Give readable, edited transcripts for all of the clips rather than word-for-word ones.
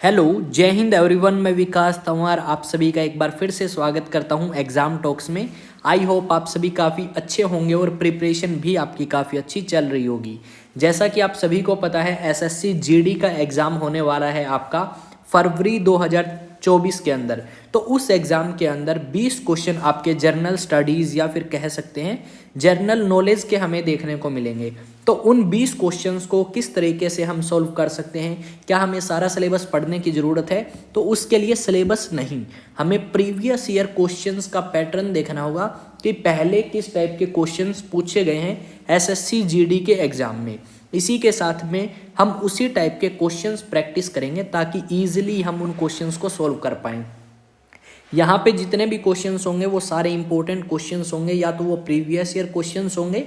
Hello, जय Hind everyone. मैं विकास तंवर आप सभी का एक बार फिर से स्वागत करता हूं एग्ज़ाम टॉक्स में। आई होप आप सभी काफ़ी अच्छे होंगे और प्रिपरेशन भी आपकी काफ़ी अच्छी चल रही होगी। जैसा कि आप सभी को पता है, एसएससी जीडी का एग्ज़ाम होने वाला है आपका फरवरी 2024 के अंदर। तो उस एग्ज़ाम के अंदर 20 क्वेश्चन आपके जर्नल स्टडीज़ या फिर कह सकते हैं जर्नल नॉलेज के हमें देखने को मिलेंगे। तो उन 20 क्वेश्चंस को किस तरीके से हम सॉल्व कर सकते हैं, क्या हमें सारा सिलेबस पढ़ने की ज़रूरत है? तो उसके लिए सिलेबस नहीं, हमें प्रीवियस ईयर क्वेश्चंस का पैटर्न देखना होगा कि पहले किस टाइप के क्वेश्चंस पूछे गए हैं एसएससी जीडी के एग्ज़ाम में। इसी के साथ में हम उसी टाइप के क्वेश्चंस प्रैक्टिस करेंगे ताकि ईजिली हम उन क्वेश्चंस को सॉल्व कर पाएँ। यहाँ पे जितने भी क्वेश्चंस होंगे वो सारे इंपॉर्टेंट क्वेश्चंस होंगे, या तो वो प्रीवियस ईयर क्वेश्चंस होंगे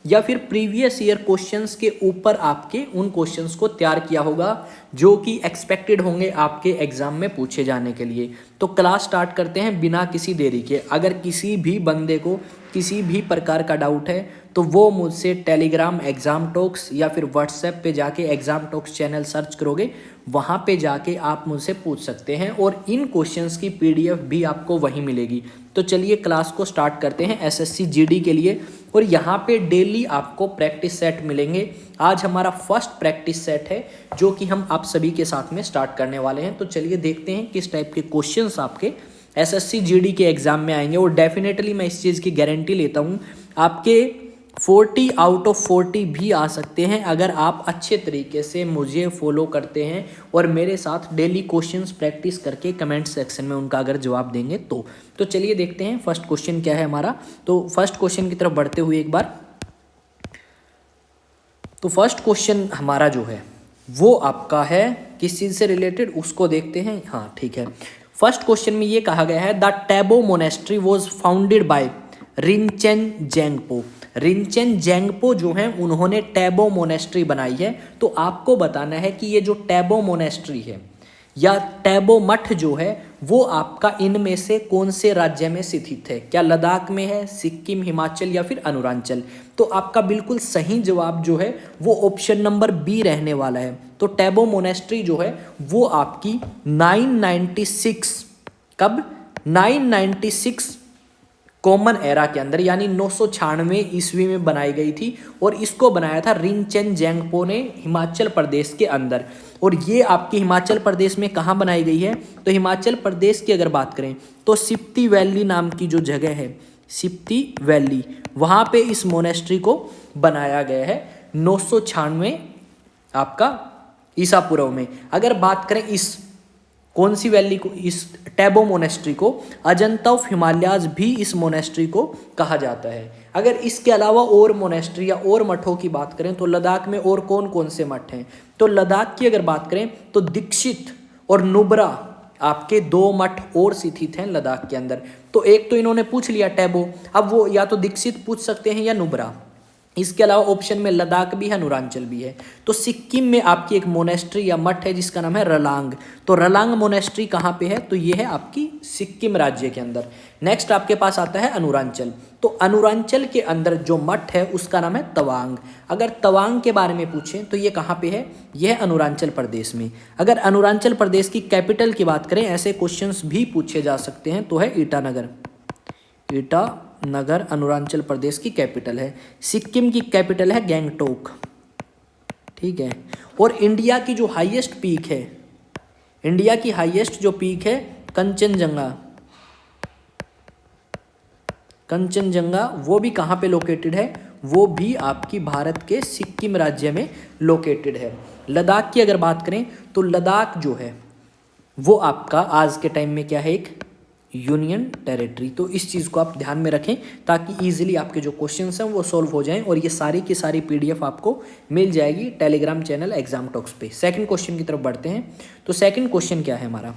या फिर प्रीवियस ईयर क्वेश्चंस के ऊपर आपके उन क्वेश्चंस को तैयार किया होगा जो कि एक्सपेक्टेड होंगे आपके एग्जाम में पूछे जाने के लिए। तो क्लास स्टार्ट करते हैं बिना किसी देरी के। अगर किसी भी बंदे को किसी भी प्रकार का डाउट है तो वो मुझसे टेलीग्राम एग्ज़ाम टॉक्स या फिर व्हाट्सएप पे जाके एग्ज़ाम टॉक्स चैनल सर्च करोगे, वहाँ पे जाके आप मुझसे पूछ सकते हैं और इन क्वेश्चंस की पीडीएफ भी आपको वहीं मिलेगी। तो चलिए क्लास को स्टार्ट करते हैं एसएससी जीडी के लिए। और यहाँ पे डेली आपको प्रैक्टिस सेट मिलेंगे। आज हमारा फर्स्ट प्रैक्टिस सेट है जो कि हम आप सभी के साथ में स्टार्ट करने वाले हैं। तो चलिए देखते हैं किस टाइप के क्वेश्चंस आपके एसएससी जीडी के एग्जाम में आएंगे। और डेफिनेटली मैं इस चीज़ की गारंटी लेता हूँ आपके 40 आउट ऑफ 40 भी आ सकते हैं अगर आप अच्छे तरीके से मुझे फॉलो करते हैं और मेरे साथ डेली क्वेश्चंस प्रैक्टिस करके कमेंट सेक्शन में उनका अगर जवाब देंगे तो चलिए देखते हैं फर्स्ट क्वेश्चन क्या है हमारा। तो फर्स्ट क्वेश्चन की तरफ बढ़ते हुए एक बार, तो फर्स्ट क्वेश्चन हमारा जो है वो आपका है किस चीज़ से रिलेटेड, उसको देखते हैं। हाँ ठीक है, फर्स्ट क्वेश्चन में ये कहा गया है the Tabo monastery was founded by Rinchen Zangpo. Rinchen Zangpo जो हैं उन्होंने टैबो मोनेस्ट्री बनाई है। तो आपको बताना है कि ये जो टैबो मोनेस्ट्री है या टैबो मठ जो है वो आपका इनमें से कौन से राज्य में स्थित है? क्या लद्दाख में है, सिक्किम, हिमाचल या फिर अरुणाचल? तो आपका बिल्कुल सही जवाब जो है वो ऑप्शन नंबर बी रहने वाला है। तो टैबो मोनेस्ट्री जो है वो आपकी 996 कब 996 कॉमन एरा के अंदर यानी 996 ईस्वी में बनाई गई थी और इसको बनाया था रिनचेन जेंगपो ने हिमाचल प्रदेश के अंदर। और ये आपकी हिमाचल प्रदेश में कहाँ बनाई गई है? तो हिमाचल प्रदेश की अगर बात करें तो स्पीति वैली नाम की जो जगह है, स्पीति वैली, वहाँ पे इस मोनेस्ट्री को बनाया गया है 996 आपका ईसा पूर्व में। अगर बात करें इस कौन सी वैली को, इस टैबो मोनेस्ट्री को, अजंता ऑफ हिमालयाज भी इस मोनेस्ट्री को कहा जाता है। अगर इसके अलावा और मोनेस्ट्री या और मठों की बात करें तो लद्दाख में और कौन कौन से मठ हैं? तो लद्दाख की अगर बात करें तो दीक्षित और नुब्रा आपके 2 मठ और स्थित हैं लद्दाख के अंदर। तो एक तो इन्होंने पूछ लिया टैबो, अब वो या तो दीक्षित पूछ सकते हैं या नुब्रा। इसके अलावा ऑप्शन में लद्दाख भी है, अरुणाचल भी है। तो सिक्किम में आपकी एक मोनेस्ट्री या मठ है जिसका नाम है रलांग। तो रलांग मोनेस्ट्री कहाँ पे है? तो ये है आपकी सिक्किम राज्य के अंदर। नेक्स्ट आपके पास आता है अरुणाचल। तो अरुणाचल के अंदर जो मठ है उसका नाम है तवांग। अगर तवांग के बारे में पूछें तो ये कहाँ पे है? यह है अरुणाचल प्रदेश में। अगर अरुणाचल प्रदेश की कैपिटल की बात करें, ऐसे क्वेश्चंस भी पूछे जा सकते हैं, तो है ईटानगर। ईटानगर अरुणाचल प्रदेश की कैपिटल है। सिक्किम की कैपिटल है गैंगटोक, ठीक है। और इंडिया की जो हाईएस्ट पीक है, इंडिया की हाईएस्ट जो पीक है कंचनजंगा, कंचनजंगा वो भी कहाँ पे लोकेटेड है? वो भी आपकी भारत के सिक्किम राज्य में लोकेटेड है। लद्दाख की अगर बात करें तो लद्दाख जो है वो आपका आज के टाइम में क्या है? एक यूनियन टेरिटरी। तो इस चीज़ को आप ध्यान में रखें ताकि इजीली आपके जो क्वेश्चंस हैं वो सॉल्व हो जाएं और ये सारी की सारी पीडीएफ आपको मिल जाएगी टेलीग्राम चैनल एग्जाम टॉक्स पे। सेकंड क्वेश्चन की तरफ बढ़ते हैं। तो सेकंड क्वेश्चन क्या है हमारा?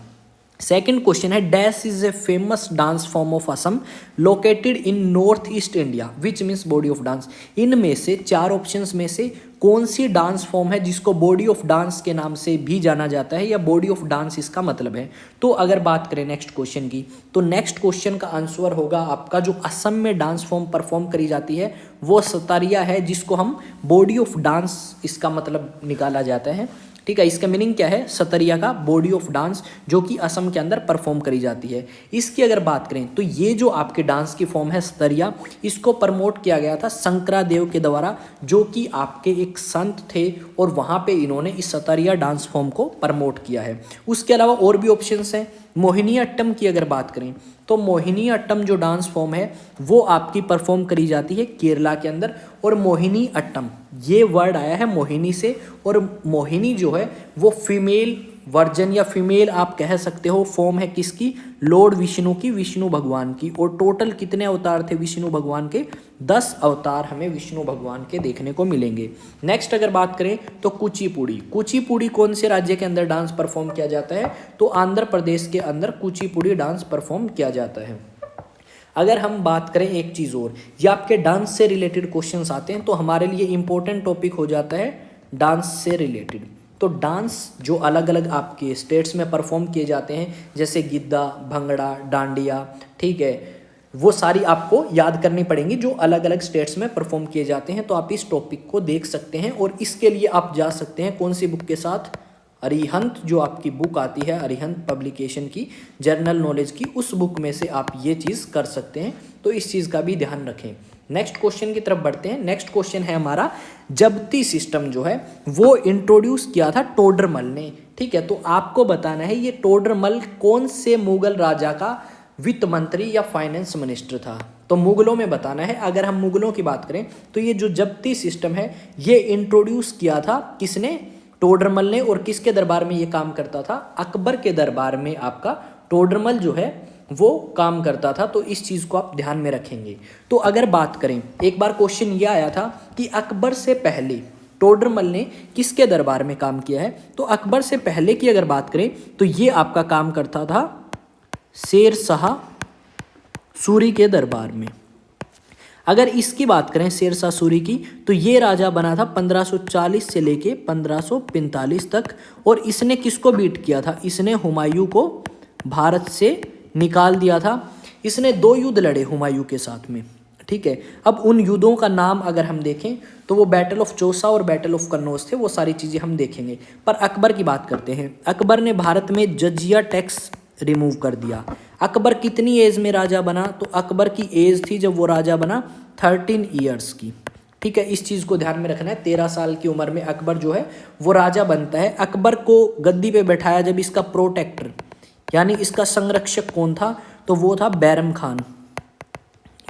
सेकंड क्वेश्चन है dash is a famous dance form of Assam located in north east India which means body of dance. इनमें से 4 ऑप्शंस में से कौन सी डांस फॉर्म है जिसको बॉडी ऑफ डांस के नाम से भी जाना जाता है या बॉडी ऑफ डांस इसका मतलब है? तो अगर बात करें नेक्स्ट क्वेश्चन की तो नेक्स्ट क्वेश्चन का आंसर होगा आपका जो असम में डांस फॉर्म परफॉर्म करी जाती है वो सतारिया है, जिसको हम बॉडी ऑफ डांस इसका मतलब निकाला जाता है। ठीक है। इसका मीनिंग क्या है? सतरिया का बॉडी ऑफ डांस जो कि असम के अंदर परफॉर्म करी जाती है। इसकी अगर बात करें तो ये जो आपके डांस की फॉर्म है सतरिया, इसको प्रमोट किया गया था शंकरादेव के द्वारा, जो कि आपके एक संत थे और वहाँ पे इन्होंने इस सतरिया डांस फॉर्म को प्रमोट किया है। उसके अलावा और भी ऑप्शंस हैं। मोहिनी अट्टम की अगर बात करें तो मोहिनी अट्टम जो डांस फॉर्म है वो आपकी परफॉर्म करी जाती है केरला के अंदर। और मोहिनी अट्टम ये वर्ड आया है मोहिनी से, और मोहिनी जो है वो फीमेल वर्जन या फीमेल आप कह सकते हो फॉर्म है किसकी? लॉर्ड विष्णु की, विष्णु भगवान की। और टोटल कितने अवतार थे विष्णु भगवान के? 10 अवतार हमें विष्णु भगवान के देखने को मिलेंगे। नेक्स्ट अगर बात करें तो कुचिपुड़ी। कुचिपुड़ी कौन से राज्य के अंदर डांस परफॉर्म किया जाता है? तो आंध्र प्रदेश के अंदर कुचिपुड़ी डांस परफॉर्म किया जाता है। अगर हम बात करें एक चीज़ और, ये आपके डांस से रिलेटेड क्वेश्चंस आते हैं तो हमारे लिए इंपॉर्टेंट टॉपिक हो जाता है डांस से रिलेटेड। तो डांस जो अलग अलग आपके स्टेट्स में परफॉर्म किए जाते हैं जैसे गिद्दा, भंगड़ा, डांडिया, ठीक है, वो सारी आपको याद करनी पड़ेंगी जो अलग अलग स्टेट्स में परफॉर्म किए जाते हैं। तो आप इस टॉपिक को देख सकते हैं और इसके लिए आप जा सकते हैं कौन सी बुक के साथ? अरिहंत जो आपकी बुक आती है, अरिहंत पब्लिकेशन की, जनरल नॉलेज की, उस बुक में से आप ये चीज़ कर सकते हैं। तो इस चीज़ का भी ध्यान रखें। नेक्स्ट क्वेश्चन की तरफ बढ़ते हैं। नेक्स्ट क्वेश्चन है हमारा, जब्ती सिस्टम जो है वो इंट्रोड्यूस किया था टोडरमल ने। ठीक है, तो आपको बताना है ये टोडरमल कौन से मुगल राजा का वित्त मंत्री या फाइनेंस मिनिस्टर था? तो मुगलों में बताना है। अगर हम मुगलों की बात करें तो ये जो जब्ती सिस्टम है ये इंट्रोड्यूस किया था किसने? टोडरमल ने। और किसके दरबार में ये काम करता था? अकबर के दरबार में आपका टोडरमल जो है वो काम करता था। तो इस चीज़ को आप ध्यान में रखेंगे। तो अगर बात करें, एक बार क्वेश्चन ये आया था कि अकबर से पहले टोडरमल ने किसके दरबार में काम किया है? तो अकबर से पहले की अगर बात करें तो ये आपका काम करता था शेर शाह सूरी के दरबार में। अगर इसकी बात करें शेर शाह सूरी की तो ये राजा बना था 1540 से लेके 1545 तक। और इसने किसको बीट किया था? इसने हुमायूं को भारत से निकाल दिया था। इसने 2 युद्ध लड़े हुमायूं के साथ में। ठीक है, अब उन युद्धों का नाम अगर हम देखें तो वो बैटल ऑफ चौसा और बैटल ऑफ कन्नौज थे। वो सारी चीज़ें हम देखेंगे। पर अकबर की बात करते हैं। अकबर ने भारत में जजिया टैक्स रिमूव कर दिया। अकबर कितनी एज में राजा बना? तो अकबर की एज थी जब वो राजा बना 13 ईयर्स की। ठीक है, इस चीज़ को ध्यान में रखना है। 13 साल की उम्र में अकबर जो है वो राजा बनता है। अकबर को गद्दी पे बैठाया जब इसका प्रोटेक्टर यानी इसका संरक्षक कौन था? तो वो था बैरम खान।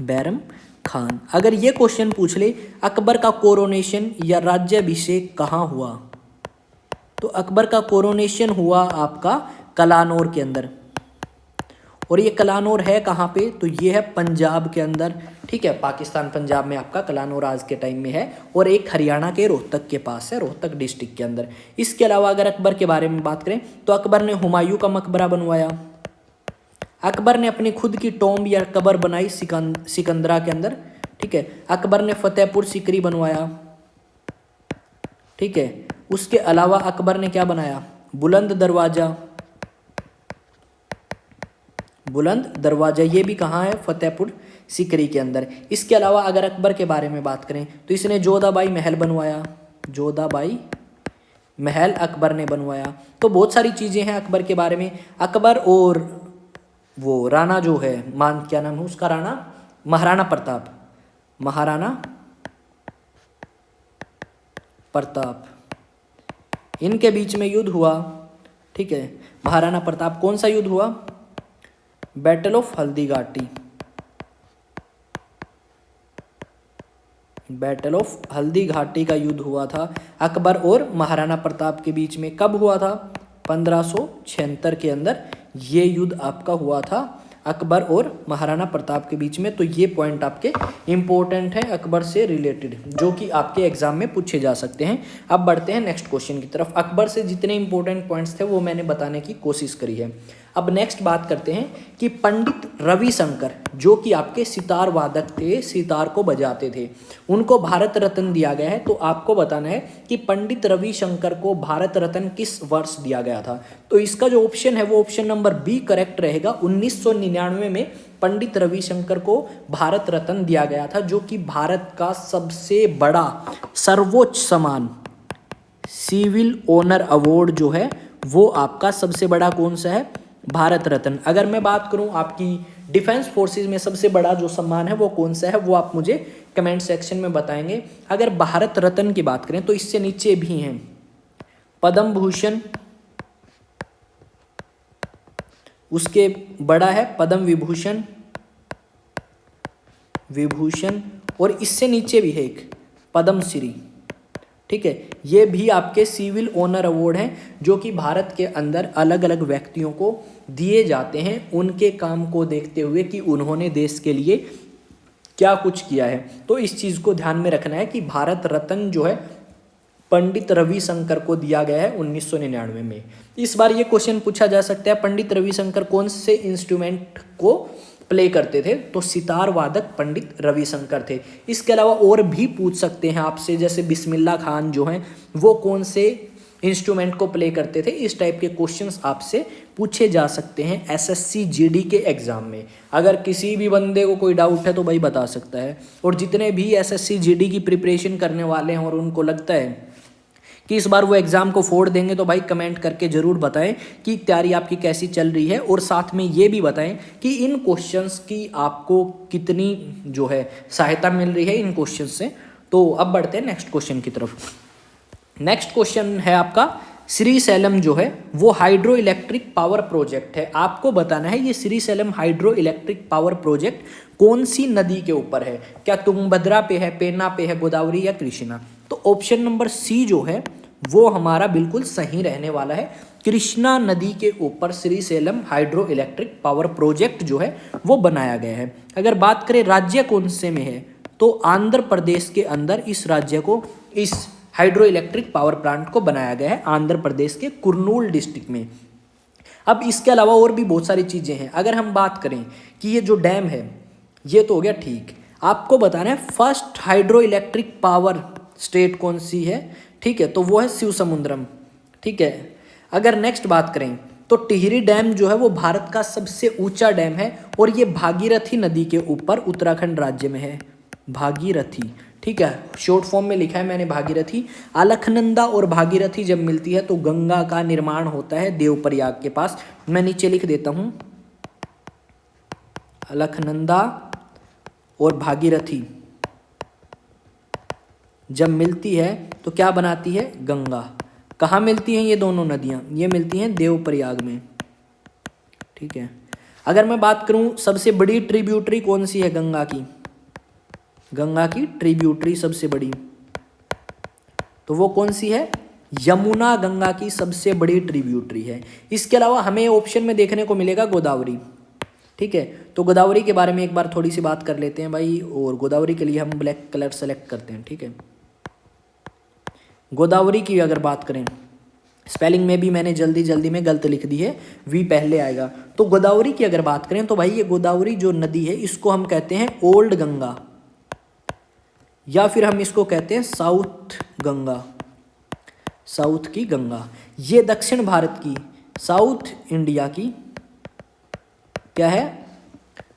बैरम खान। अगर ये क्वेश्चन पूछ ले अकबर का कोरोनेशन या राज्याभिषेक कहाँ हुआ? तो अकबर का कोरोनेशन हुआ आपका कलानौर के अंदर। और ये कलानौर है कहाँ पे? तो ये है पंजाब के अंदर। ठीक है, पाकिस्तान पंजाब में आपका कलानौर आज के टाइम में है। और एक हरियाणा के रोहतक के पास है, रोहतक डिस्ट्रिक्ट के अंदर। इसके अलावा अगर अकबर के बारे में बात करें तो अकबर ने हुमायूं का मकबरा बनवाया। अकबर ने अपनी खुद की टॉम्ब या कब्र बनाई सिकंदरा के अंदर। ठीक है, अकबर ने फतेहपुर सीकरी बनवाया। ठीक है, उसके अलावा अकबर ने क्या बनाया? बुलंद दरवाजा। बुलंद दरवाजा ये भी कहाँ है? फतेहपुर सीकरी के अंदर। इसके अलावा अगर अकबर के बारे में बात करें तो इसने जोधाबाई महल बनवाया। जोधाबाई महल अकबर ने बनवाया। तो बहुत सारी चीज़ें हैं अकबर के बारे में। अकबर और वो राणा जो है, क्या नाम है उसका? राणा महाराणा प्रताप। महाराणा प्रताप, इनके बीच में युद्ध हुआ। ठीक है, महाराणा प्रताप। कौन सा युद्ध हुआ? Battle of Haldi Ghati. Battle of Haldi Ghati का युद्ध हुआ था अकबर और महाराणा प्रताप के बीच में। कब हुआ था? 1576 के अंदर ये युद्ध आपका हुआ था अकबर और महाराणा प्रताप के बीच में। तो ये पॉइंट आपके इंपॉर्टेंट है अकबर से रिलेटेड, जो कि आपके एग्जाम में पूछे जा सकते हैं। अब बढ़ते हैं नेक्स्ट क्वेश्चन की तरफ। अकबर से जितने इंपॉर्टेंट पॉइंट्स थे वो मैंने बताने की कोशिश करी है। अब नेक्स्ट बात करते हैं कि पंडित रविशंकर जो कि आपके सितार वादक थे, सितार को बजाते थे, उनको भारत रत्न दिया गया है। तो आपको बताना है कि पंडित रविशंकर को भारत रत्न किस वर्ष दिया गया था? तो इसका जो ऑप्शन है वो ऑप्शन नंबर बी करेक्ट रहेगा। 1999 में पंडित रविशंकर को भारत रत्न दिया गया था, जो कि भारत का सबसे बड़ा सर्वोच्च सम्मान सिविल ऑनर अवार्ड जो है वो आपका सबसे बड़ा कौन सा है? भारत रत्न। अगर मैं बात करूं आपकी डिफेंस फोर्सेस में सबसे बड़ा जो सम्मान है वो कौन सा है, वो आप मुझे कमेंट सेक्शन में बताएंगे। अगर भारत रत्न की बात करें तो इससे नीचे भी हैं पद्म भूषण, उसके बड़ा है पद्म विभूषण, और इससे नीचे भी है एक पद्म श्री। ठीक है, ये भी आपके सिविल ऑनर अवार्ड हैं जो कि भारत के अंदर अलग अलग व्यक्तियों को दिए जाते हैं उनके काम को देखते हुए कि उन्होंने देश के लिए क्या कुछ किया है। तो इस चीज़ को ध्यान में रखना है कि भारत रत्न जो है पंडित रविशंकर को दिया गया है 1999 में। इस बार ये क्वेश्चन पूछा जा सकता है, पंडित रविशंकर कौन से इंस्ट्रूमेंट को प्ले करते थे? तो सितार वादक पंडित रविशंकर थे। इसके अलावा और भी पूछ सकते हैं आपसे, जैसे बिस्मिल्लाह खान जो हैं वो कौन से इंस्ट्रूमेंट को प्ले करते थे। इस टाइप के क्वेश्चंस आपसे पूछे जा सकते हैं एसएससी जीडी के एग्जाम में। अगर किसी भी बंदे को कोई डाउट है तो भाई बता सकता है। और जितने भी एसएससी जीडी की प्रिपरेशन करने वाले हैं और उनको लगता है कि इस बार वो एग्ज़ाम को फोड़ देंगे तो भाई कमेंट करके ज़रूर बताएं कि तैयारी आपकी कैसी चल रही है, और साथ में ये भी बताएं कि इन क्वेश्चंस की आपको कितनी जो है सहायता मिल रही है इन क्वेश्चंस से। तो अब बढ़ते हैं नेक्स्ट क्वेश्चन की तरफ। नेक्स्ट क्वेश्चन है आपका श्रीशैलम जो है वो हाइड्रो इलेक्ट्रिक पावर प्रोजेक्ट है। आपको बताना है ये Srisailam hydro electric power project कौन सी नदी के ऊपर है? क्या तुंगभद्रा पे है, पेन्ना पे है, गोदावरी या कृष्णा? तो ऑप्शन नंबर सी जो है वो हमारा बिल्कुल सही रहने वाला है। कृष्णा नदी के ऊपर Srisailam hydro electric power project जो है वो बनाया गया है। अगर बात करें राज्य कौन से में है तो आंध्र प्रदेश के अंदर इस राज्य को, इस हाइड्रो इलेक्ट्रिक पावर प्लांट को बनाया गया है आंध्र प्रदेश के कुर्नूल डिस्ट्रिक्ट में। अब इसके अलावा और भी बहुत सारी चीज़ें हैं। अगर हम बात करें कि ये जो डैम है ये तो हो गया ठीक, आपको बताना है first hydro electric power state कौन सी है। ठीक है, तो वो है शिव समुद्रम। ठीक है, अगर नेक्स्ट बात करें तो टिहरी डैम जो है वो भारत का सबसे ऊंचा डैम है और ये भागीरथी नदी के ऊपर उत्तराखंड राज्य में है। भागीरथी, ठीक है, शॉर्ट फॉर्म में लिखा है मैंने भागीरथी। अलकनंदा और भागीरथी जब मिलती है तो गंगा का निर्माण होता है देवप्रयाग के पास। मैं नीचे लिख देता हूं, अलकनंदा और भागीरथी जब मिलती है तो क्या बनाती है? गंगा। कहाँ मिलती हैं ये दोनों नदियाँ? ये मिलती हैं देवप्रयाग में। ठीक है, अगर मैं बात करूँ सबसे बड़ी ट्रिब्यूटरी कौन सी है गंगा की? गंगा की ट्रिब्यूटरी सबसे बड़ी तो वो कौन सी है? यमुना गंगा की सबसे बड़ी ट्रिब्यूटरी है। इसके अलावा हमें ऑप्शन में देखने को मिलेगा गोदावरी। ठीक है, तो गोदावरी के बारे में एक बार थोड़ी सी बात कर लेते हैं भाई, और गोदावरी के लिए हम ब्लैक कलर सेलेक्ट करते हैं। ठीक है, गोदावरी की अगर बात करें, स्पेलिंग में भी मैंने जल्दी जल्दी में गलत लिख दी है, वी पहले आएगा। तो गोदावरी की अगर बात करें तो भाई ये गोदावरी जो नदी है इसको हम कहते हैं ओल्ड गंगा, या फिर हम इसको कहते हैं साउथ गंगा, साउथ की गंगा। ये दक्षिण भारत की, साउथ इंडिया की क्या है?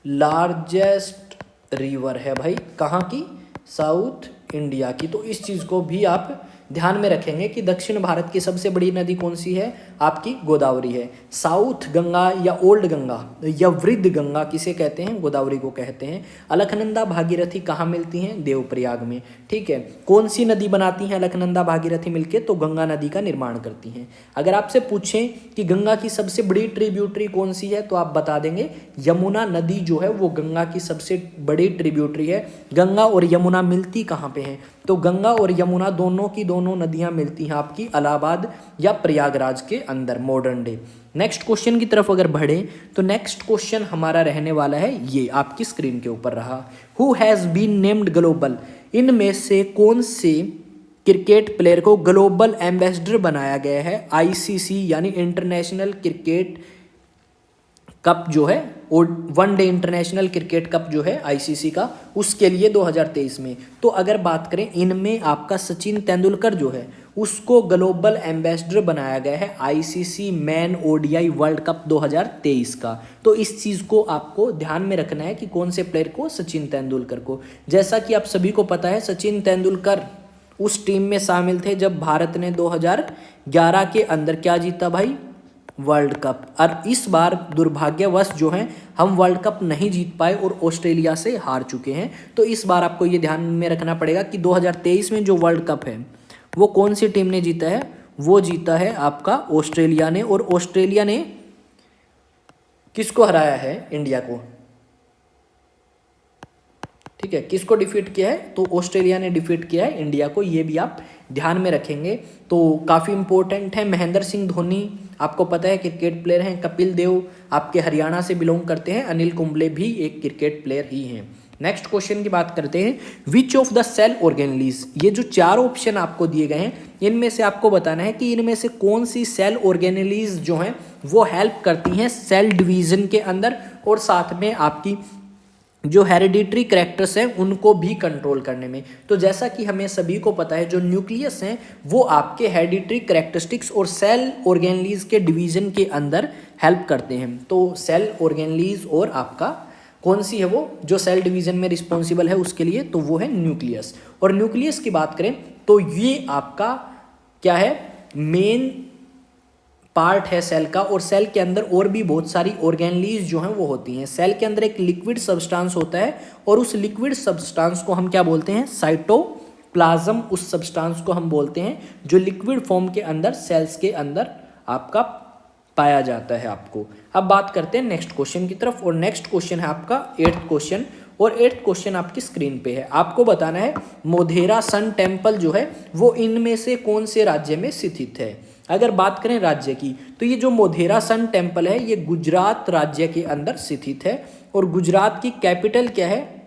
लार्जेस्ट रिवर है भाई। कहाँ की? साउथ इंडिया की। तो इस चीज़ को भी आप ध्यान में रखेंगे कि दक्षिण भारत की सबसे बड़ी नदी कौन सी है? आपकी गोदावरी है। साउथ गंगा या ओल्ड गंगा या वृद्ध गंगा किसे कहते हैं? गोदावरी को कहते हैं। अलकनंदा भागीरथी कहाँ मिलती हैं? देवप्रयाग में। ठीक है, कौन सी नदी बनाती हैं अलकनंदा भागीरथी मिलके? तो गंगा नदी का निर्माण करती हैं। अगर आपसे पूछें कि गंगा की सबसे बड़ी ट्रिब्यूटरी कौन सी है तो आप बता देंगे यमुना नदी जो है वो गंगा की सबसे बड़ी ट्रिब्यूटरी है। गंगा और यमुना मिलती कहाँ पे हैं? तो गंगा और यमुना दोनों की दोनों नदियां मिलती हैं आपकी इलाहाबाद या प्रयागराज के अंदर मॉडर्न डे। नेक्स्ट क्वेश्चन की तरफ अगर बढ़े तो नेक्स्ट क्वेश्चन हमारा रहने वाला है, ये आपकी स्क्रीन के ऊपर रहा, who has been named global, इनमें से कौन से क्रिकेट प्लेयर को ग्लोबल एम्बेसडर बनाया गया है आईसीसी यानी इंटरनेशनल क्रिकेट कप जो है, one day international cricket cup जो है आईसीसी का, उसके लिए 2023 में। तो अगर बात करें इनमें आपका सचिन तेंदुलकर जो है उसको ग्लोबल एम्बेसडर बनाया गया है ICC man ODI world cup 2023 का। तो इस चीज़ को आपको ध्यान में रखना है कि कौन से प्लेयर को? सचिन तेंदुलकर को। जैसा कि आप सभी को पता है सचिन तेंदुलकर उस टीम में शामिल थे जब भारत ने 2011 के अंदर क्या जीता भाई, वर्ल्ड कप। और इस बार दुर्भाग्यवश जो है हम वर्ल्ड कप नहीं जीत पाए और ऑस्ट्रेलिया से हार चुके हैं। तो इस बार आपको ये ध्यान में रखना पड़ेगा कि 2023 में जो वर्ल्ड कप है वो कौन सी टीम ने जीता है, वो जीता है आपका ऑस्ट्रेलिया ने। और ऑस्ट्रेलिया ने किसको हराया है, इंडिया को, ठीक है, किसको डिफीट किया है, तो ऑस्ट्रेलिया ने डिफीट किया है इंडिया को, ये भी आप ध्यान में रखेंगे। तो काफ़ी इंपॉर्टेंट है। महेंद्र सिंह धोनी आपको पता है क्रिकेट प्लेयर हैं, कपिल देव आपके हरियाणा से बिलोंग करते हैं, अनिल कुंबले भी एक क्रिकेट प्लेयर ही हैं। नेक्स्ट क्वेश्चन की बात करते हैं, which of the cell organelles, ये जो 4 ऑप्शन आपको दिए गए हैं इनमें से आपको बताना है कि इनमें से कौन सी सेल ऑर्गेनलीज जो हैं वो हेल्प करती हैं सेल डिवीजन के अंदर और साथ में आपकी जो हेरिडिटरी कैरेक्टर्स हैं उनको भी कंट्रोल करने में। तो जैसा कि हमें सभी को पता है जो न्यूक्लियस हैं वो आपके हेरिडिटरी कैरेक्टरिस्टिक्स और सेल ऑर्गेनलीज के डिवीजन के अंदर हेल्प करते हैं। तो सेल ऑर्गेनलीज और आपका कौन सी है वो जो सेल डिवीजन में रिस्पॉन्सिबल है उसके लिए, तो वो है न्यूक्लियस। और न्यूक्लियस की बात करें तो ये आपका क्या है, मेन पार्ट है सेल का। और सेल के अंदर और भी बहुत सारी ऑर्गेनलीज जो हैं वो होती हैं। सेल के अंदर एक लिक्विड सब्सटेंस होता है और उस लिक्विड सब्सटेंस को हम क्या बोलते हैं, साइटोप्लाज्म। उस सब्सटेंस को हम बोलते हैं जो लिक्विड फॉर्म के अंदर सेल्स के अंदर आपका पाया जाता है आपको। अब बात करते हैं नेक्स्ट क्वेश्चन की तरफ, और नेक्स्ट क्वेश्चन है आपका 8th क्वेश्चन, और 8th क्वेश्चन आपकी स्क्रीन पे है। आपको बताना है मोधेरा सन टेम्पल जो है वो इनमें से कौन से राज्य में स्थित है। अगर बात करें राज्य की तो ये जो मोधेरा सन टेम्पल है ये गुजरात राज्य के अंदर स्थित है। और गुजरात की कैपिटल क्या है,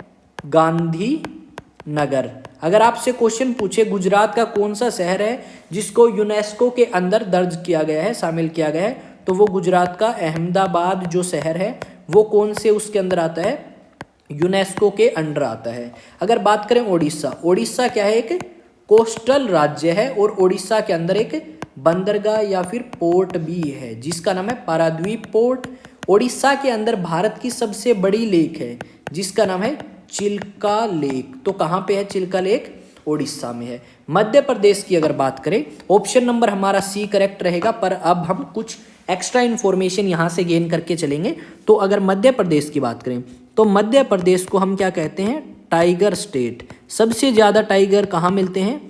गांधीनगर। अगर आपसे क्वेश्चन पूछे गुजरात का कौन सा शहर है जिसको यूनेस्को के अंदर दर्ज किया गया है, शामिल किया गया है, तो वो गुजरात का अहमदाबाद जो शहर है वो कौन से उसके अंदर आता है, यूनेस्को के अंडर आता है। अगर बात करें ओडिशा, ओडिशा क्या है, एक कोस्टल राज्य है और ओडिशा के अंदर एक बंदरगाह या फिर पोर्ट भी है जिसका नाम है पाराद्वीप पोर्ट। ओडिशा के अंदर भारत की सबसे बड़ी लेक है जिसका नाम है चिल्का लेक। तो कहाँ पे है चिल्का लेक, ओडिशा में है। मध्य प्रदेश की अगर बात करें, ऑप्शन नंबर हमारा सी करेक्ट रहेगा, पर अब हम कुछ एक्स्ट्रा इन्फॉर्मेशन यहाँ से गेन करके चलेंगे। तो अगर मध्य प्रदेश की बात करें तो मध्य प्रदेश को हम क्या कहते हैं, टाइगर स्टेट। सबसे ज़्यादा टाइगर कहाँ मिलते हैं,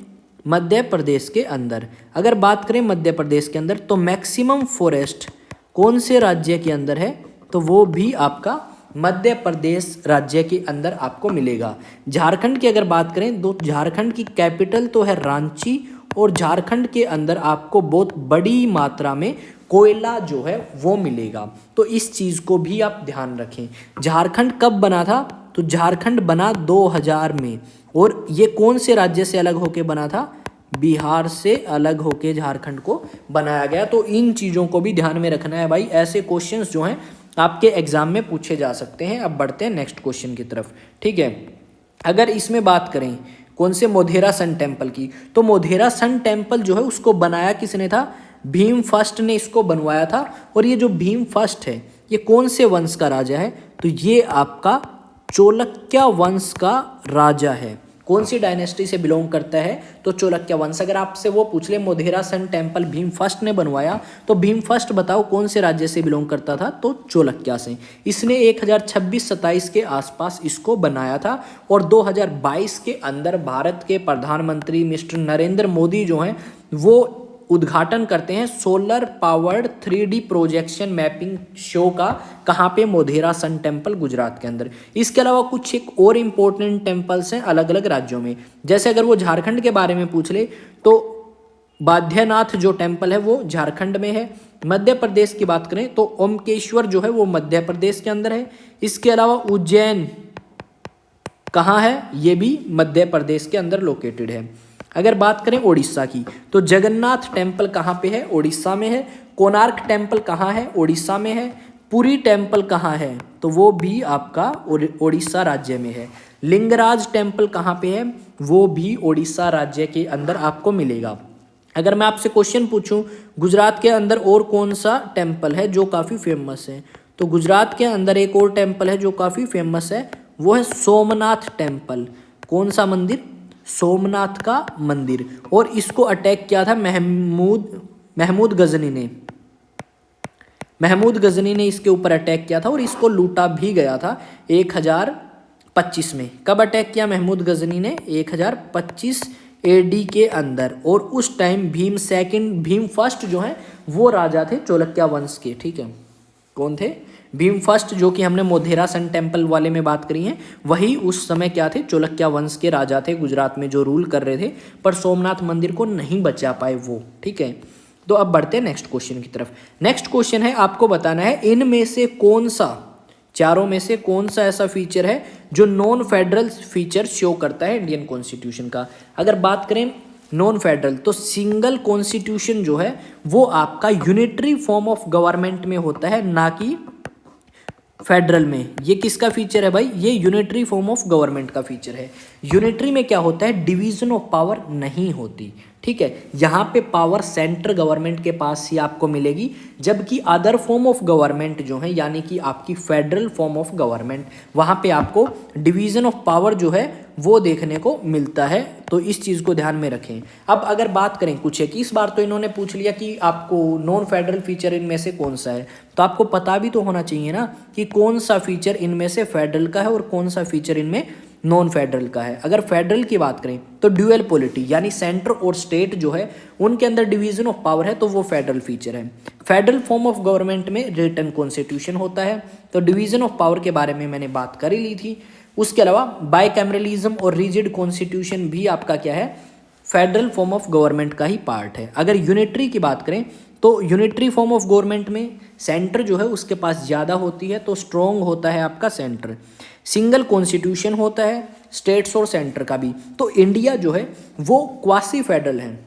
मध्य प्रदेश के अंदर। अगर बात करें मध्य प्रदेश के अंदर तो मैक्सिमम फॉरेस्ट कौन से राज्य के अंदर है, तो वो भी आपका मध्य प्रदेश राज्य के अंदर आपको मिलेगा। झारखंड की अगर बात करें तो झारखंड की कैपिटल तो है रांची, और झारखंड के अंदर आपको बहुत बड़ी मात्रा में कोयला जो है वो मिलेगा। तो इस चीज़ को भी आप ध्यान रखें। झारखंड कब बना था, तो झारखंड बना 2000 में, और ये कौन से राज्य से अलग होके बना था, बिहार से अलग होके झारखंड को बनाया गया। तो इन चीज़ों को भी ध्यान में रखना है भाई, ऐसे क्वेश्चंस जो हैं आपके एग्जाम में पूछे जा सकते हैं। अब बढ़ते हैं नेक्स्ट क्वेश्चन की तरफ, ठीक है। अगर इसमें बात करें कौन से, मोधेरा सन टेम्पल की, तो मोधेरा सन टेम्पल जो है उसको बनाया किसने था, भीम फर्स्ट ने इसको बनवाया था। और ये जो भीम फर्स्ट है ये कौन से वंश का राजा है, तो ये आपका चोलक्या वंश का राजा है। कौन सी डायनेस्टी से बिलोंग करता है, तो चोलक्या वंश। अगर आपसे वो पूछ ले Modhera sun temple Bhim first ने बनवाया, तो भीम फर्स्ट बताओ कौन से राज्य से बिलोंग करता था, तो चोलक्या से। इसने 1026-27 के आसपास इसको बनाया था। और 2022 के अंदर भारत के प्रधानमंत्री मिस्टर नरेंद्र मोदी जो हैं वो उद्घाटन करते हैं solar powered 3D projection mapping show का, कहाँ पे, मोधेरा सन टेम्पल गुजरात के अंदर। इसके अलावा कुछ एक और इम्पोर्टेंट टेम्पल्स हैं अलग अलग राज्यों में। जैसे अगर वो झारखंड के बारे में पूछ ले तो बाध्यनाथ जो टेम्पल है वो झारखंड में है। मध्य प्रदेश की बात करें तो ओमकेश्वर जो है वो मध्य प्रदेश के अंदर है। इसके अलावा उज्जैन कहाँ है, ये भी मध्य प्रदेश के अंदर लोकेटेड है। अगर बात करें ओडिशा की तो जगन्नाथ टेम्पल कहाँ पे है, ओडिशा में है। कोणार्क टेम्पल कहाँ है, ओडिशा में है। पुरी टेम्पल कहाँ है, तो वो भी आपका ओडिशा राज्य में है। लिंगराज टेम्पल कहाँ पे है, वो भी ओडिशा राज्य के अंदर आपको मिलेगा। अगर मैं आपसे क्वेश्चन पूछूं गुजरात के अंदर और कौन सा टेम्पल है जो काफ़ी फेमस है, तो गुजरात के अंदर एक और टेम्पल है जो काफ़ी फेमस है, वो है सोमनाथ टेम्पल। कौन सा मंदिर, सोमनाथ का मंदिर, और इसको अटैक किया था महमूद गजनी ने। महमूद गजनी ने इसके ऊपर अटैक किया था और इसको लूटा भी गया था 1025 में। कब अटैक किया महमूद गजनी ने? 1025 एडी के अंदर। और उस टाइम भीम फर्स्ट जो है वो राजा थे चोलक्या वंश के। ठीक है, कौन थे? भीम फर्स्ट, जो कि हमने मोधेरा सन टेम्पल वाले में बात करी है, वही उस समय क्या थे? चोलक्या वंश के राजा थे गुजरात में, जो रूल कर रहे थे, पर सोमनाथ मंदिर को नहीं बचा पाए वो। ठीक है, तो अब बढ़ते हैं नेक्स्ट क्वेश्चन की तरफ। नेक्स्ट क्वेश्चन है, आपको बताना है इनमें से कौन सा, चारों में से कौन सा ऐसा फीचर है जो नॉन फेडरल फीचर शो करता है इंडियन कॉन्स्टिट्यूशन का। अगर बात करें नॉन फेडरल, तो सिंगल कॉन्स्टिट्यूशन जो है वो आपका यूनिटरी फॉर्म ऑफ गवर्नमेंट में होता है, ना कि फेडरल में। ये किसका फीचर है भाई? ये यूनिटरी फॉर्म ऑफ गवर्नमेंट का फीचर है। यूनिटरी में क्या होता है? डिवीजन ऑफ पावर नहीं होती। ठीक है, यहाँ पे पावर सेंट्रल गवर्नमेंट के पास ही आपको मिलेगी, जबकि अदर फॉर्म ऑफ गवर्नमेंट जो है, यानी कि आपकी फेडरल फॉर्म ऑफ गवर्नमेंट, वहाँ पे आपको डिवीजन ऑफ पावर जो है वो देखने को मिलता है। तो इस चीज़ को ध्यान में रखें। अब अगर बात करें कुछ है कि इस बार तो इन्होंने पूछ लिया कि आपको नॉन फेडरल फीचर इनमें से कौन सा है, तो आपको पता भी तो होना चाहिए ना कि कौन सा फीचर इनमें से फेडरल का है और कौन सा फीचर इनमें नॉन फेडरल का है। अगर फेडरल की बात करें तो ड्यूअल पॉलिटी, यानी सेंटर और स्टेट जो है उनके अंदर डिवीजन ऑफ पावर है, तो वो फेडरल फीचर है। फेडरल फॉर्म ऑफ गवर्नमेंट में रिटन कॉन्स्टिट्यूशन होता है, तो डिवीजन ऑफ पावर के बारे में मैंने बात कर ही ली थी। उसके अलावा बाइकैमरलिज्म और रिजिड कॉन्स्टिट्यूशन भी आपका क्या है? फेडरल फॉर्म ऑफ गवर्नमेंट का ही पार्ट है। अगर यूनिटरी की बात करें तो यूनिटरी फॉर्म ऑफ गवर्नमेंट में सेंटर जो है उसके पास ज़्यादा होती है, तो स्ट्रॉन्ग होता है आपका सेंटर। सिंगल कॉन्स्टिट्यूशन होता है स्टेट्स और सेंटर का भी। तो इंडिया जो है वो क्वासी फेडरल है।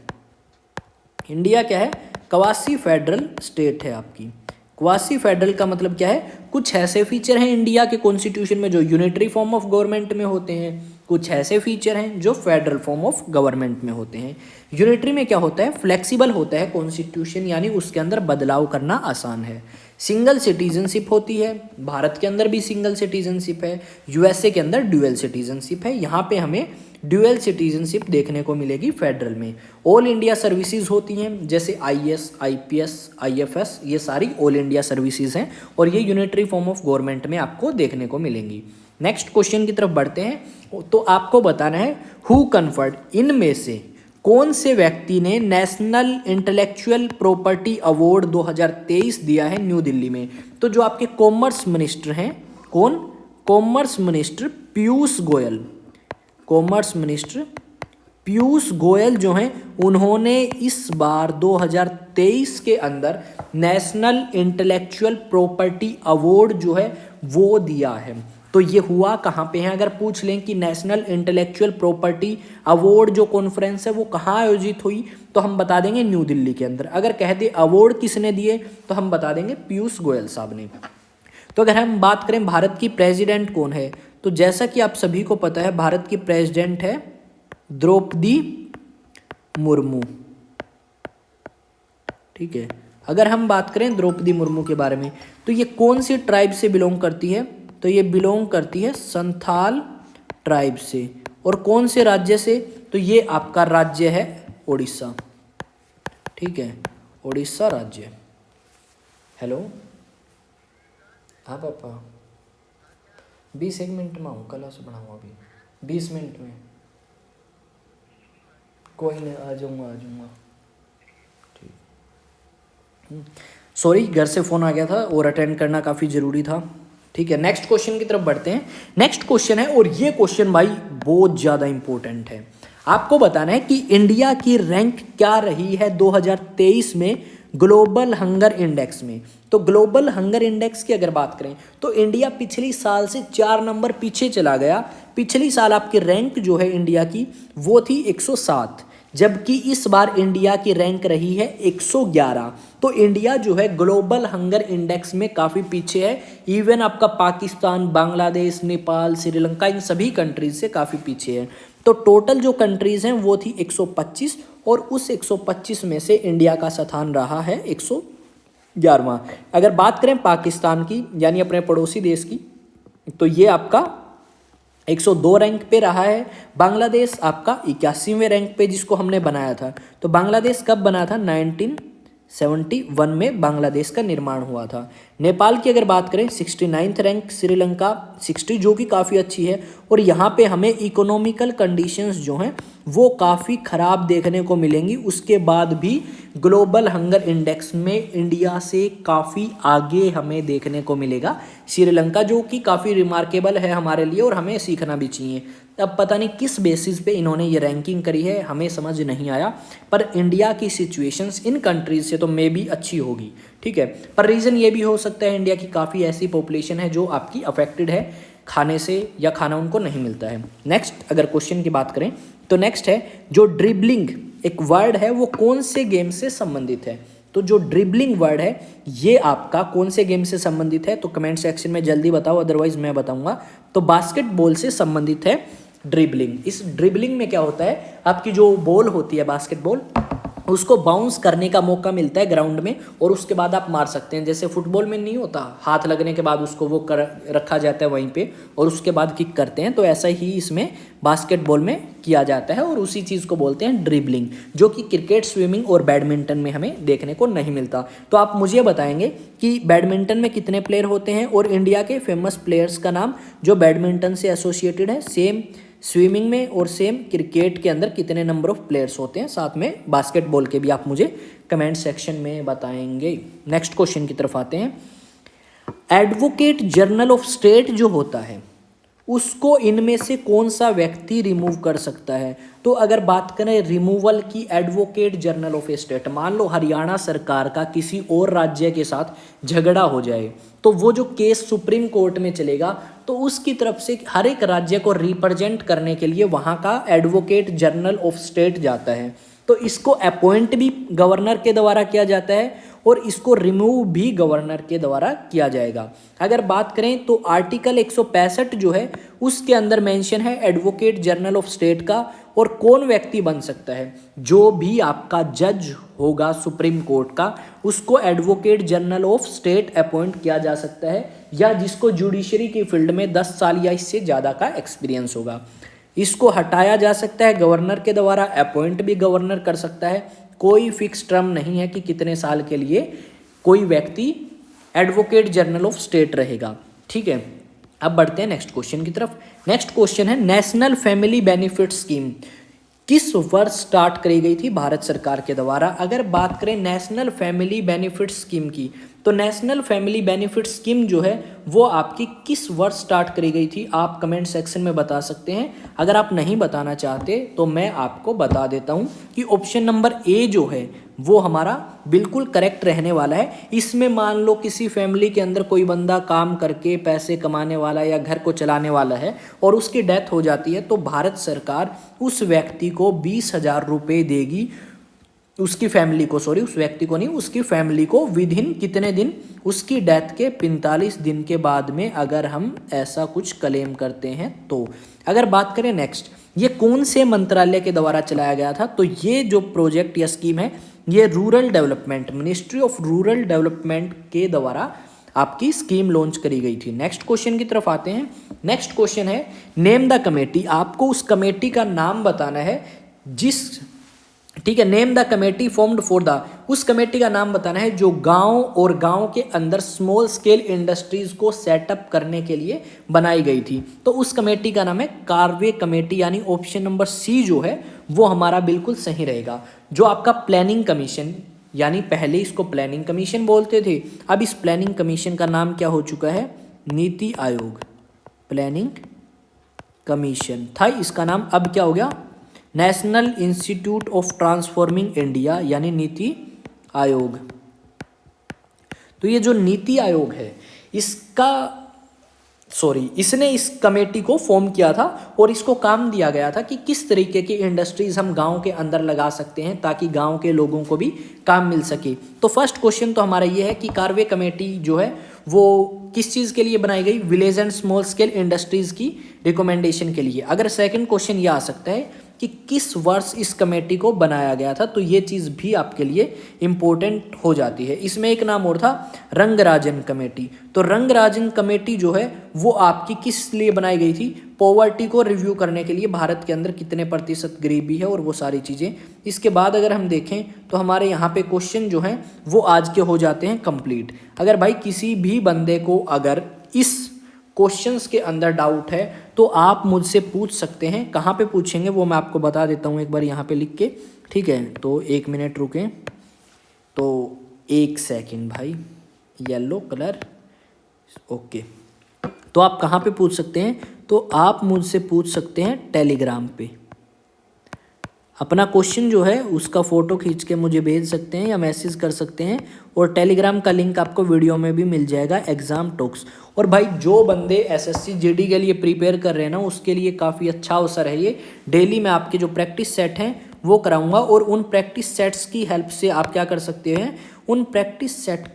इंडिया क्या है? क्वासी फेडरल स्टेट है आपकी। क्वासी फेडरल का मतलब क्या है? कुछ ऐसे फीचर हैं इंडिया के कॉन्स्टिट्यूशन में जो यूनिटरी फॉर्म ऑफ गवर्नमेंट में होते हैं, कुछ ऐसे फीचर हैं जो फेडरल फॉर्म ऑफ गवर्नमेंट में होते हैं। यूनिटरी में क्या होता है? फ्लेक्सिबल होता है कॉन्स्टिट्यूशन, यानी उसके अंदर बदलाव करना आसान है। सिंगल सिटीजनशिप होती है, भारत के अंदर भी सिंगल सिटीजनशिप है, यूएसए के अंदर ड्यूअल सिटीजनशिप है। यहाँ पे हमें ड्यूअल सिटीजनशिप देखने को मिलेगी फेडरल में। ऑल इंडिया सर्विसेज होती हैं, जैसे आईएएस, आईपीएस, आईएफएस, ये सारी ऑल इंडिया सर्विसेज हैं और ये यूनिटरी फॉर्म ऑफ गवर्नमेंट में आपको देखने को मिलेंगी। नेक्स्ट क्वेश्चन की तरफ बढ़ते हैं। तो आपको बताना है हु कन्फर्ड, इनमें से कौन से व्यक्ति ने नेशनल इंटेलेक्चुअल प्रॉपर्टी अवार्ड 2023 दिया है न्यू दिल्ली में। तो जो आपके कॉमर्स मिनिस्टर हैं, कौन? Commerce minister Piyush Goyal. Commerce minister Piyush Goyal जो हैं उन्होंने इस बार 2023 के अंदर नेशनल इंटेलेक्चुअल प्रॉपर्टी अवार्ड जो है वो दिया है। तो ये हुआ कहाँ पे है? अगर पूछ लें कि नेशनल इंटेलेक्चुअल प्रॉपर्टी अवार्ड जो कॉन्फ्रेंस है वो कहाँ आयोजित हुई, तो हम बता देंगे न्यू दिल्ली के अंदर। अगर कह दे अवार्ड किसने दिए तो हम बता देंगे पीयूष गोयल साहब ने। तो अगर हम बात करें भारत की प्रेसिडेंट कौन है, तो जैसा कि आप सभी को पता है भारत की प्रेसिडेंट है द्रौपदी मुर्मू। ठीक है, अगर हम बात करें द्रौपदी मुर्मू के बारे में, तो ये कौन सी ट्राइब से बिलोंग करती है? तो ये बिलोंग करती है संथाल ट्राइब से। और कौन से राज्य से? तो ये आपका राज्य है उड़ीसा। ठीक है, उड़ीसा राज्य। हेलो, हाँ पापा, 20 मिनट में आऊँ, कल से बनाऊँ अभी 20 मिनट में। कोई नहीं, आ जाऊँगा। ठीक, सॉरी घर से फ़ोन आ गया था और अटेंड करना काफ़ी ज़रूरी था। ठीक है, नेक्स्ट क्वेश्चन की तरफ बढ़ते हैं। नेक्स्ट क्वेश्चन है, और ये क्वेश्चन भाई बहुत ज़्यादा इंपॉर्टेंट है। आपको बताना है कि इंडिया की रैंक क्या रही है 2023 में ग्लोबल हंगर इंडेक्स में। तो ग्लोबल हंगर इंडेक्स की अगर बात करें तो इंडिया पिछली साल से 4 नंबर पीछे चला गया। पिछली साल आपकी रैंक जो है इंडिया की वो थी 107, जबकि इस बार इंडिया की रैंक रही है 111। तो इंडिया जो है ग्लोबल हंगर इंडेक्स में काफ़ी पीछे है। इवन आपका पाकिस्तान, बांग्लादेश, नेपाल, श्रीलंका, इन सभी कंट्रीज से काफ़ी पीछे है। तो टोटल जो कंट्रीज़ हैं वो थी 125 और उस 125 में से इंडिया का स्थान रहा है 111वां। अगर बात करें पाकिस्तान की, यानी अपने पड़ोसी देश की, तो ये आपका 102 रैंक पे रहा है। बांग्लादेश आपका 81वें रैंक पे जिसको हमने बनाया था। तो बांग्लादेश कब बना था? 1971 में बांग्लादेश का निर्माण हुआ था। नेपाल की अगर बात करें 69th रैंक, श्रीलंका 60 जो कि काफ़ी अच्छी है। और यहाँ पे हमें इकोनॉमिकल कंडीशंस जो हैं वो काफ़ी ख़राब देखने को मिलेंगी। उसके बाद भी ग्लोबल हंगर इंडेक्स में इंडिया से काफ़ी आगे हमें देखने को मिलेगा श्रीलंका, जो कि काफ़ी रिमार्केबल है हमारे लिए और हमें सीखना भी चाहिए। अब पता नहीं किस बेसिस पे इन्होंने ये रैंकिंग करी है, हमें समझ नहीं आया, पर इंडिया की सिचुएशंस इन कंट्रीज से तो मे भी अच्छी होगी, ठीक है। पर रीज़न ये भी हो सकता है इंडिया की काफ़ी ऐसी पॉपुलेशन है जो आपकी अफेक्टेड है खाने से, या खाना उनको नहीं मिलता है। नेक्स्ट अगर क्वेश्चन की बात करें तो नेक्स्ट है जो ड्रिबलिंग एक वर्ड है वो कौन से गेम से संबंधित है? तो जो ड्रिबलिंग वर्ड है ये आपका कौन से गेम से संबंधित है? तो कमेंट सेक्शन में जल्दी बताओ, अदरवाइज मैं बताऊंगा। तो बास्केटबॉल से संबंधित है ड्रिबलिंग। इस ड्रिबलिंग में क्या होता है, आपकी जो बॉल होती है बास्केटबॉल, उसको बाउंस करने का मौका मिलता है ग्राउंड में और उसके बाद आप मार सकते हैं। जैसे फुटबॉल में नहीं होता, हाथ लगने के बाद उसको वो रखा जाता है वहीं पे और उसके बाद किक करते हैं, तो ऐसा ही इसमें बास्केटबॉल में किया जाता है और उसी चीज़ को बोलते हैं ड्रिबलिंग, जो कि क्रिकेट, स्विमिंग और बैडमिंटन में हमें देखने को नहीं मिलता। तो आप मुझे बताएंगे कि बैडमिंटन में कितने प्लेयर होते हैं और इंडिया के फेमस प्लेयर्स का नाम जो बैडमिंटन से एसोसिएटेड है, सेम स्विमिंग में और सेम क्रिकेट के अंदर कितने नंबर ऑफ प्लेयर्स होते हैं, साथ में बास्केटबॉल के भी आप मुझे कमेंट सेक्शन में बताएंगे। नेक्स्ट क्वेश्चन की तरफ आते हैं। एडवोकेट जनरल ऑफ स्टेट जो होता है उसको इनमें से कौन सा व्यक्ति रिमूव कर सकता है? तो अगर बात करें रिमूवल की, एडवोकेट जनरल ऑफ स्टेट, मान लो हरियाणा सरकार का किसी और राज्य के साथ झगड़ा हो जाए तो वो जो केस सुप्रीम कोर्ट में चलेगा तो उसकी तरफ से हर एक राज्य को रिप्रेजेंट करने के लिए वहाँ का एडवोकेट जनरल ऑफ स्टेट जाता है। तो इसको अपॉइंट भी गवर्नर के द्वारा किया जाता है और इसको रिमूव भी गवर्नर के द्वारा किया जाएगा। अगर बात करें तो आर्टिकल 165 जो है उसके अंदर मेंशन है एडवोकेट जनरल ऑफ स्टेट का, और कौन व्यक्ति बन सकता है? जो भी आपका जज होगा सुप्रीम कोर्ट का उसको advocate general of state appoint किया जा सकता है, या जिसको जुडिशरी की फील्ड में 10 साल या इससे ज़्यादा का एक्सपीरियंस होगा। इसको हटाया जा सकता है गवर्नर के द्वारा, अपॉइंट भी गवर्नर कर सकता है। कोई फिक्स टर्म नहीं है कि कितने साल के लिए कोई व्यक्ति एडवोकेट जनरल ऑफ स्टेट रहेगा, ठीक है। अब बढ़ते हैं नेक्स्ट क्वेश्चन की तरफ। नेक्स्ट क्वेश्चन है नेशनल फैमिली बेनिफिट स्कीम किस वर्ष स्टार्ट करी गई थी भारत सरकार के द्वारा? अगर बात करें नेशनल फैमिली बेनिफिट स्कीम की, तो नेशनल फैमिली बेनिफिट स्कीम जो है वो आपकी किस वर्ष स्टार्ट करी गई थी? आप कमेंट सेक्शन में बता सकते हैं। अगर आप नहीं बताना चाहते तो मैं आपको बता देता हूं कि ऑप्शन नंबर ए जो है वो हमारा बिल्कुल करेक्ट रहने वाला है। इसमें मान लो किसी फैमिली के अंदर कोई बंदा काम करके पैसे कमाने वाला या घर को चलाने वाला है और उसकी डेथ हो जाती है तो भारत सरकार उस व्यक्ति को 20,000 रुपये देगी, उसकी फैमिली को, सॉरी उस व्यक्ति को नहीं, उसकी फैमिली को विदिन कितने दिन? उसकी डेथ के 45 दिन के बाद में, अगर हम ऐसा कुछ क्लेम करते हैं तो। अगर बात करें नेक्स्ट, ये कौन से मंत्रालय के द्वारा चलाया गया था? तो ये जो प्रोजेक्ट या स्कीम है ये rural development, ministry of rural development के द्वारा आपकी स्कीम लॉन्च करी गई थी। नेक्स्ट क्वेश्चन की तरफ आते हैं। नेक्स्ट क्वेश्चन है नेम द कमेटी। आपको उस कमेटी का नाम बताना है जिस, ठीक है, name the committee formed for the, उस कमेटी का नाम बताना है जो गांव और गांव के अंदर स्मॉल स्केल इंडस्ट्रीज को सेटअप करने के लिए बनाई गई थी। तो उस कमेटी का नाम है कार्वे कमेटी, यानी ऑप्शन नंबर सी जो है वो हमारा बिल्कुल सही रहेगा। जो आपका प्लानिंग कमीशन, यानी पहले इसको प्लानिंग कमीशन बोलते थे, अब इस प्लानिंग कमीशन का नाम क्या हो चुका है? नीति आयोग। प्लानिंग कमीशन था इसका नाम, अब क्या हो गया? National institute of transforming India, यानी नीति आयोग। तो ये जो नीति आयोग है इसने इस कमेटी को फॉर्म किया था और इसको काम दिया गया था कि किस तरीके की इंडस्ट्रीज हम गांव के अंदर लगा सकते हैं ताकि गांव के लोगों को भी काम मिल सके। तो फर्स्ट क्वेश्चन तो हमारा ये है कि कार्वे कमेटी जो है वो किस चीज़ के लिए बनाई गई? Village and small scale industries की रिकमेंडेशन के लिए। अगर सेकंड क्वेश्चन ये आ सकता है कि किस वर्ष इस कमेटी को बनाया गया था, तो ये चीज़ भी आपके लिए इम्पोर्टेंट हो जाती है। इसमें एक नाम और था रंगराजन कमेटी। तो रंगराजन कमेटी जो है वो आपकी किस लिए बनाई गई थी, पॉवर्टी को रिव्यू करने के लिए, भारत के अंदर कितने प्रतिशत गरीबी है और वो सारी चीज़ें। इसके बाद अगर हम देखें तो हमारे यहाँ पे क्वेश्चन जो हैं वो आज के हो जाते हैं कंप्लीट। अगर भाई किसी भी बंदे को अगर इस क्वेश्चंस के अंदर डाउट है तो आप मुझसे पूछ सकते हैं। कहाँ पे पूछेंगे वो मैं आपको बता देता हूँ एक बार यहाँ पे लिख के, ठीक है। तो 1 मिनट रुकें, तो 1 सेकंड भाई, येलो कलर, ओके। तो आप कहाँ पे पूछ सकते हैं, तो आप मुझसे पूछ सकते हैं टेलीग्राम पे। अपना क्वेश्चन जो है उसका फ़ोटो खींच के मुझे भेज सकते हैं या मैसेज कर सकते हैं, और टेलीग्राम का लिंक आपको वीडियो में भी मिल जाएगा, एग्ज़ाम टॉक्स। और भाई जो बंदे एसएससी जीडी के लिए प्रिपेयर कर रहे हैं ना, उसके लिए काफ़ी अच्छा अवसर है ये। डेली मैं आपके जो प्रैक्टिस सेट हैं वो कराऊंगा, और उन प्रैक्टिस सेट्स की हेल्प से आप क्या कर सकते हैं, उन प्रैक्टिस सेट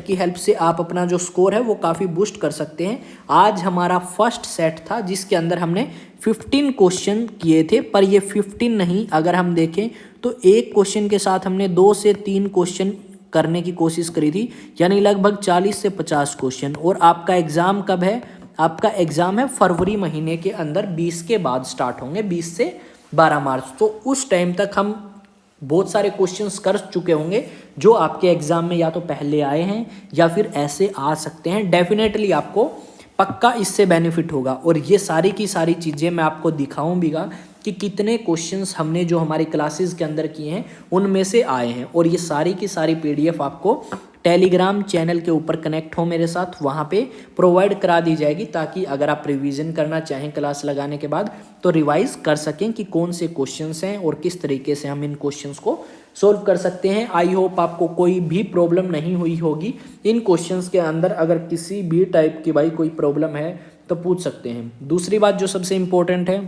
की हेल्प से आप अपना जो स्कोर है वो काफ़ी बूस्ट कर सकते हैं। आज हमारा फर्स्ट सेट था जिसके अंदर हमने 15 क्वेश्चन किए थे, पर ये 15 नहीं, अगर हम देखें तो एक क्वेश्चन के साथ हमने 2 से 3 क्वेश्चन करने की कोशिश करी थी, यानी लगभग 40 से 50 क्वेश्चन। और आपका एग्ज़ाम कब है, आपका एग्ज़ाम है फरवरी महीने के अंदर, 20 के बाद स्टार्ट होंगे, 20 से 12 मार्च। तो उस टाइम तक हम बहुत सारे क्वेश्चंस कर चुके होंगे जो आपके एग्ज़ाम में या तो पहले आए हैं या फिर ऐसे आ सकते हैं। डेफिनेटली आपको पक्का इससे बेनिफिट होगा, और ये सारी की सारी चीज़ें मैं आपको दिखाऊंगा कि कितने क्वेश्चंस हमने जो हमारी क्लासेस के अंदर किए हैं उनमें से आए हैं। और ये सारी की सारी PDF आपको टेलीग्राम चैनल के ऊपर कनेक्ट हो मेरे साथ, वहाँ पे प्रोवाइड करा दी जाएगी, ताकि अगर आप रिवीजन करना चाहें क्लास लगाने के बाद तो रिवाइज कर सकें कि कौन से क्वेश्चंस हैं और किस तरीके से हम इन क्वेश्चंस को सोल्व कर सकते हैं। आई होप आपको कोई भी प्रॉब्लम नहीं हुई होगी इन क्वेश्चंस के अंदर। अगर किसी भी टाइप की भाई कोई प्रॉब्लम है तो पूछ सकते हैं। दूसरी बात जो सबसे इम्पोर्टेंट है,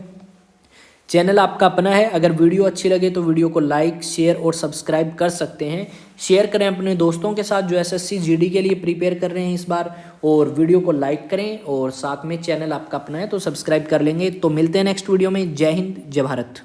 चैनल आपका अपना है। अगर वीडियो अच्छी लगे तो वीडियो को लाइक, शेयर और सब्सक्राइब कर सकते हैं। शेयर करें अपने दोस्तों के साथ जो एसएससी जीडी के लिए प्रिपेयर कर रहे हैं इस बार, और वीडियो को लाइक करें, और साथ में चैनल आपका अपना है तो सब्सक्राइब कर लेंगे। तो मिलते हैं नेक्स्ट वीडियो में। जय हिंद, जय भारत।